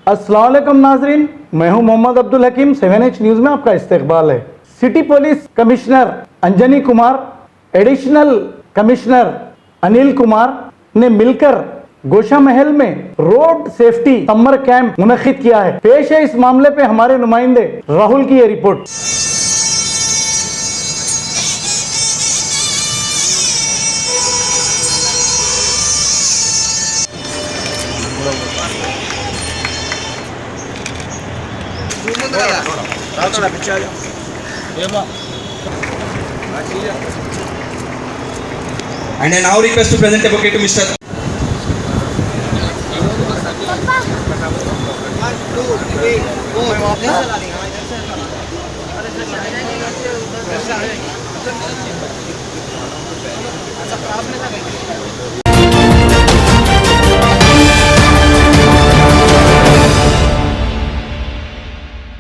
अस्सलाम वालेकुम नाजरीन, मैं हूं मोहम्मद अब्दुल हकीम। 7H न्यूज में आपका इस्तकबाल है। City police commissioner Anjani Kumar, additional commissioner Anil Kumar ने मिलकर गोशा महल में रोड सेफ्टी समर कैंप मुनक्किद किया है। पेश है इस मामले पे हमारे नुमाइंदे राहुल की ये report. And I now request to present a bouquet to Mr.